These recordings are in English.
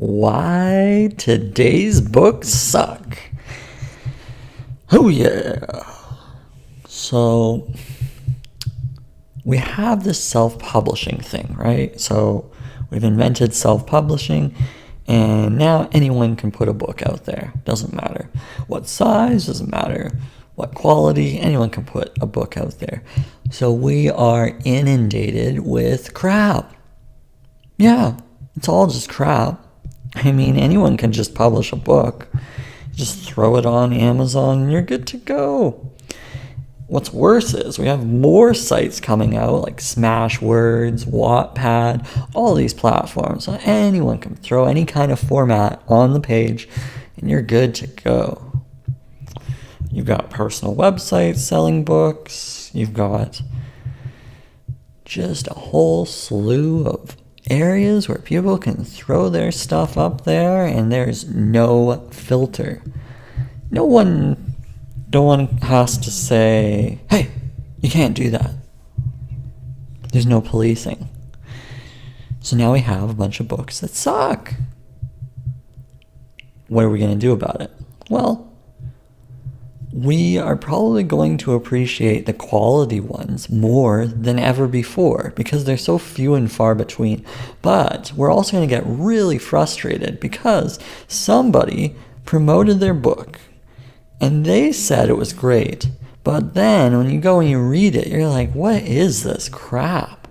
Why today's books suck. Oh yeah. So we have this self-publishing thing, right? So we've invented self-publishing, and now anyone can put a book out there. Doesn't matter what size, doesn't matter what quality, anyone can put a book out there. So we are inundated with crap. Yeah, it's all just crap. I mean, anyone can just publish a book. Just throw it on Amazon and you're good to go. What's worse is we have more sites coming out like Smashwords, Wattpad, all these platforms. So anyone can throw any kind of format on the page and you're good to go. You've got personal websites selling books. You've got just a whole slew of areas where people can throw their stuff up there and there's no filter. No one has to say, hey, you can't do that. There's no policing. So now we have a bunch of books that suck. What are we going to do about it? Well, we are probably going to appreciate the quality ones more than ever before because they're so few and far between. But we're also going to get really frustrated because somebody promoted their book and they said it was great. But then when you go and you read it, you're like, what is this crap?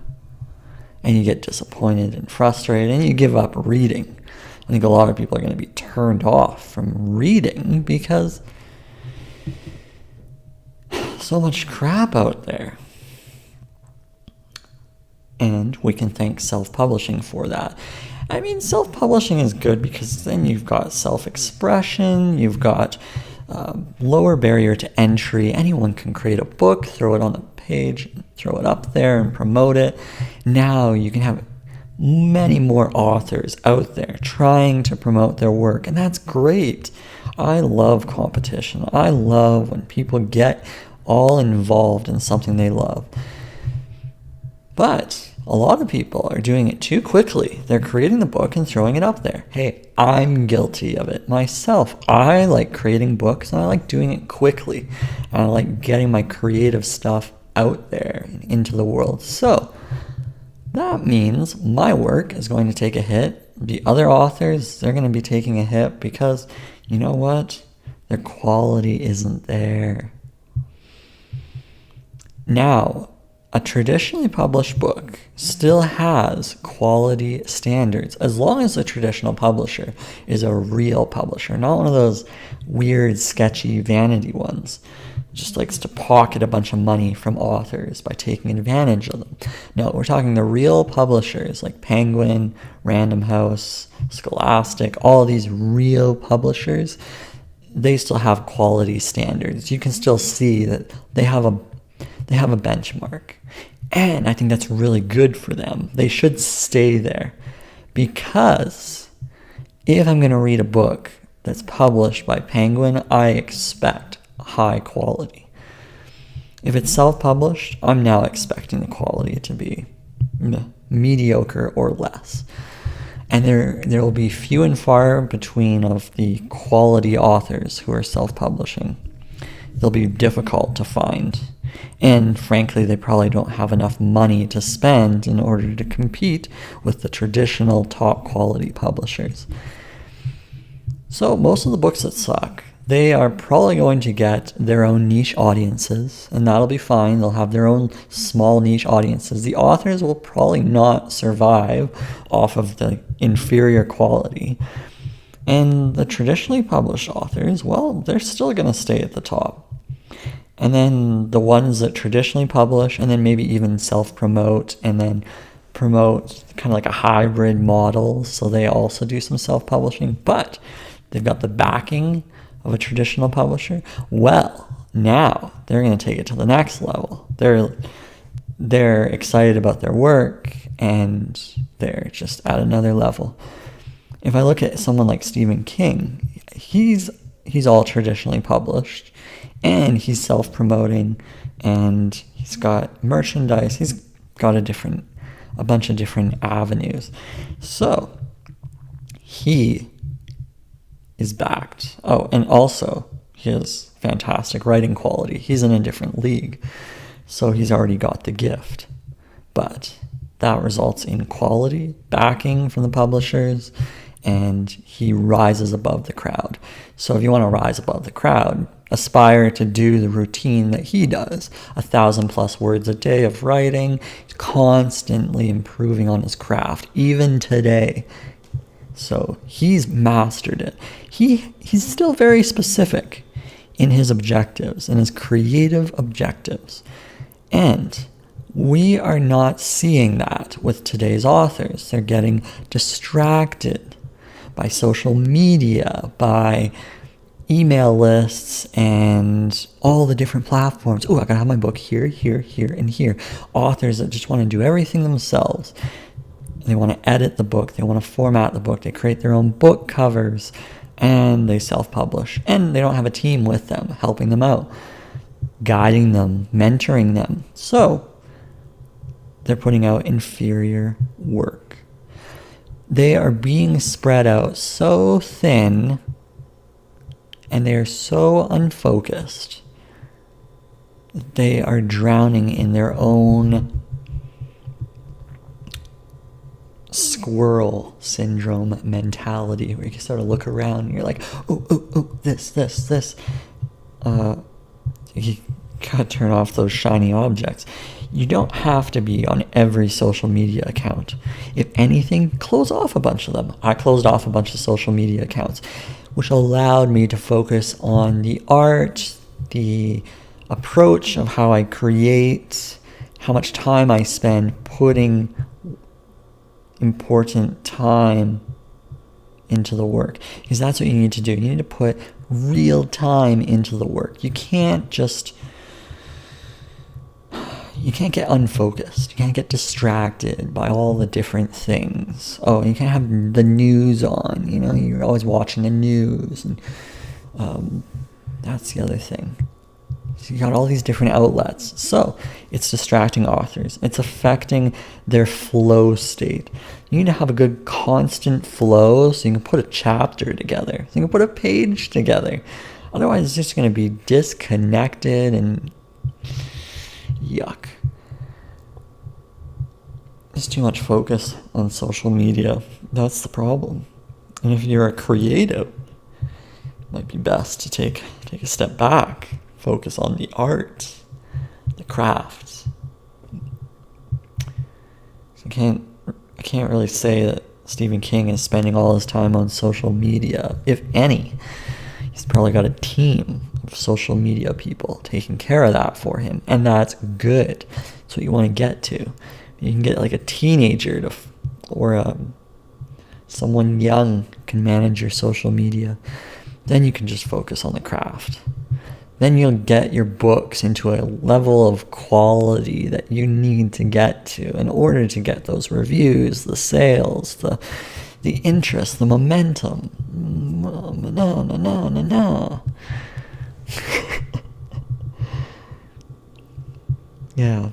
And you get disappointed and frustrated and you give up reading. I think a lot of people are going to be turned off from reading because so much crap out there. And we can thank self-publishing for that. I mean, self-publishing is good because then you've got self-expression, you've got lower barrier to entry. Anyone can create a book, throw it on the page, throw it up there and promote it. Now you can have many more authors out there trying to promote their work, and that's great. I love competition. I love when people get all involved in something they love. But a lot of people are doing it too quickly. They're creating the book and throwing it up there. Hey, I'm guilty of it myself. I like creating books and I like doing it quickly. And I like getting my creative stuff out there into the world. So that means my work is going to take a hit. The other authors, they're going to be taking a hit because, you know what? Their quality isn't there. Now, a traditionally published book still has quality standards as long as the traditional publisher is a real publisher, not one of those weird, sketchy, vanity ones. Just likes to pocket a bunch of money from authors by taking advantage of them. No, we're talking the real publishers like Penguin, Random House, Scholastic, all these real publishers. They still have quality standards. You can still see that they have a benchmark. And I think that's really good for them. They should stay there. Because if I'm going to read a book that's published by Penguin, I expect high quality. If it's self-published, I'm now expecting the quality to be mediocre or less. And there will be few and far between of the quality authors who are self-publishing. They'll be difficult to find. And frankly, they probably don't have enough money to spend in order to compete with the traditional top quality publishers. So most of the books that suck, they are probably going to get their own niche audiences, and that'll be fine. They'll have their own small niche audiences. The authors will probably not survive off of the inferior quality. And the traditionally published authors, well, they're still going to stay at the top. And then the ones that traditionally publish and then maybe even self-promote and then promote kind of like a hybrid model. So they also do some self-publishing, but they've got the backing of a traditional publisher. Well, now they're going to take it to the next level. They're excited about their work and they're just at another level. If I look at someone like Stephen King, he's all traditionally published. And he's self-promoting, and he's got merchandise. He's got a bunch of different avenues. So he is backed. Oh, and also he has fantastic writing quality. He's in a different league, so he's already got the gift. But that results in quality, backing from the publishers, and he rises above the crowd. So if you want to rise above the crowd, aspire to do the routine that he does. 1,000+ words a day of writing, constantly improving on his craft, even today. So he's mastered it. He's still very specific in his objectives, in his creative objectives. And we are not seeing that with today's authors. They're getting distracted by social media, by email lists, and all the different platforms. Oh, I gotta have my book here, here, here, and here. Authors that just want to do everything themselves. They want to edit the book. They want to format the book. They create their own book covers, and they self-publish. And they don't have a team with them, helping them out, guiding them, mentoring them. So they're putting out inferior work. They are being spread out so thin, and they are so unfocused. They are drowning in their own squirrel syndrome mentality, where you can sort of look around and you're like, oh, this. You gotta turn off those shiny objects. You don't have to be on every social media account. If anything, close off a bunch of them. I closed off a bunch of social media accounts, which allowed me to focus on the art, the approach of how I create, how much time I spend putting important time into the work. Because that's what you need to do. You need to put real time into the work. You can't get unfocused. You can't get distracted by all the different things. Oh, you can't have the news on. You're always watching the news. And that's the other thing. So you got all these different outlets. So it's distracting authors. It's affecting their flow state. You need to have a good constant flow so you can put a chapter together. So you can put a page together. Otherwise, it's just going to be disconnected and yuck. There's too much focus on social media. That's the problem. And if you're a creative, it might be best to take a step back. Focus on the art, the crafts. So I can't really say that Stephen King is spending all his time on social media, if any. He's probably got a team of social media people taking care of that for him, and that's good. That's what you want to get to. You can get like a teenager or someone young can manage your social media. Then you can just focus on the craft. Then you'll get your books into a level of quality that you need to get to in order to get those reviews, the sales, the interest, the momentum. No. Yeah.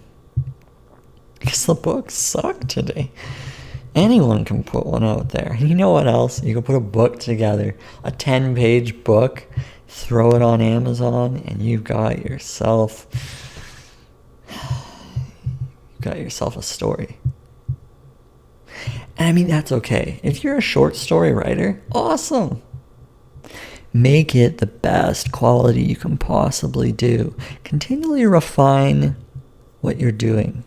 Because the books suck today. Anyone can put one out there. And you know what else? You can put a book together, a 10-page book, throw it on Amazon, and you've got yourself a story. And I mean, that's okay. If you're a short story writer, awesome. Make it the best quality you can possibly do. Continually refine what you're doing.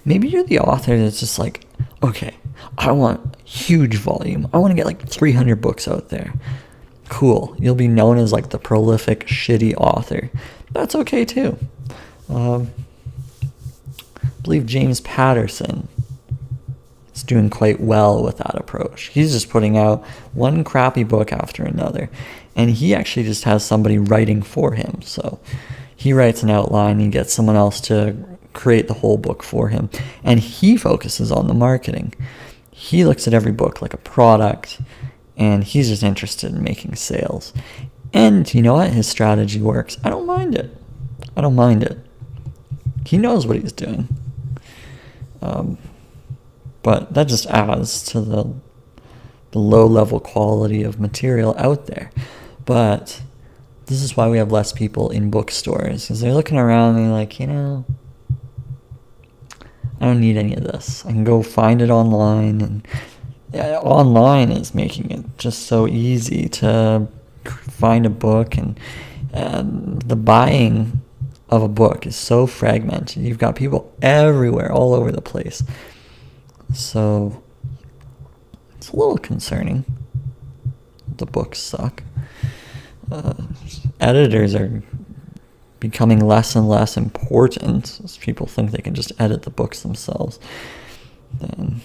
Maybe you're the author that's just like, okay, I want huge volume. I want to get like 300 books out there. Cool. You'll be known as like the prolific, shitty author. That's okay too. I believe James Patterson is doing quite well with that approach. He's just putting out one crappy book after another. And he actually just has somebody writing for him. So he writes an outline, he gets someone else to create the whole book for him. And he focuses on the marketing. He looks at every book like a product, and he's just interested in making sales. And you know what? His strategy works. I don't mind it. He knows what he's doing. But that just adds to the the low level quality of material out there. But this is why we have less people in bookstores, because they're looking around and they're like, I don't need any of this. I can go find it online, and online is making it just so easy to find a book, and the buying of a book is so fragmented. You've got people everywhere, all over the place. So it's a little concerning. The books suck. Editors are becoming less and less important as people think they can just edit the books themselves. Then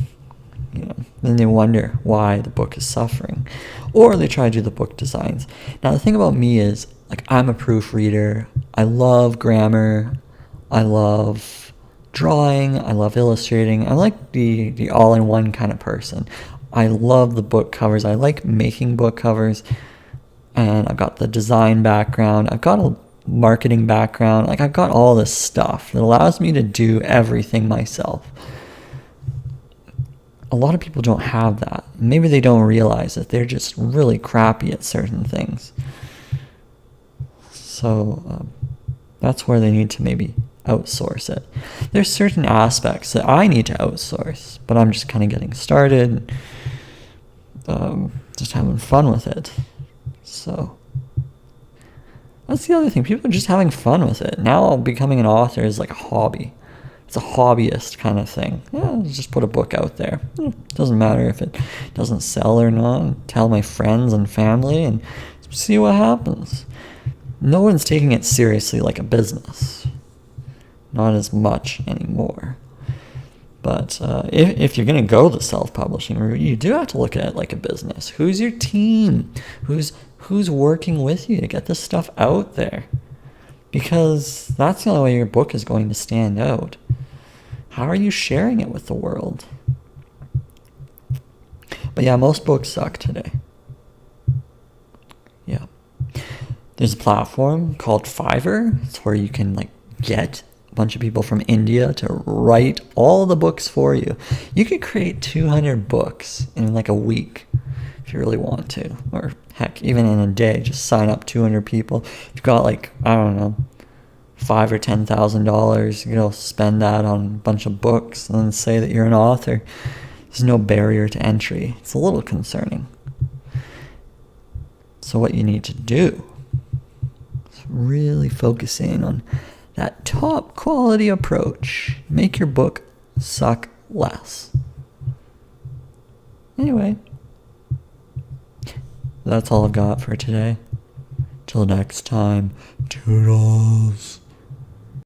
they wonder why the book is suffering, or they try to do the book designs. Now the thing about me is, like, I'm a proofreader. I love grammar. I love drawing. I love illustrating. I'm like the all-in-one kind of person. I love the book covers. I like making book covers, and I've got the design background. I've got a marketing background. Like, I've got all this stuff that allows me to do everything myself. A lot of people don't have that. Maybe they don't realize that they're just really crappy at certain things. So that's where they need to maybe outsource it. There's certain aspects that I need to outsource, but I'm just kind of getting started, just having fun with it. So that's the other thing. People are just having fun with it. Now becoming an author is like a hobby. It's a hobbyist kind of thing. Yeah, just put a book out there. Doesn't matter if it doesn't sell or not. Tell my friends and family and see what happens. No one's taking it seriously like a business. Not as much anymore. But if you're going to go the self-publishing route, you do have to look at it like a business. Who's your team? Who's working with you to get this stuff out there? Because that's the only way your book is going to stand out. How are you sharing it with the world? But yeah, most books suck today. Yeah. There's a platform called Fiverr. It's where you can get a bunch of people from India to write all the books for you. You could create 200 books in a week if you really want to. Or heck, even in a day, just sign up 200 people. If you've got $5,000 or $10,000, spend that on a bunch of books and then say that you're an author. There's no barrier to entry. It's a little concerning. So what you need to do is really focus in on that top quality approach. Make your book suck less. Anyway, that's all I've got for today. Till next time, toodles.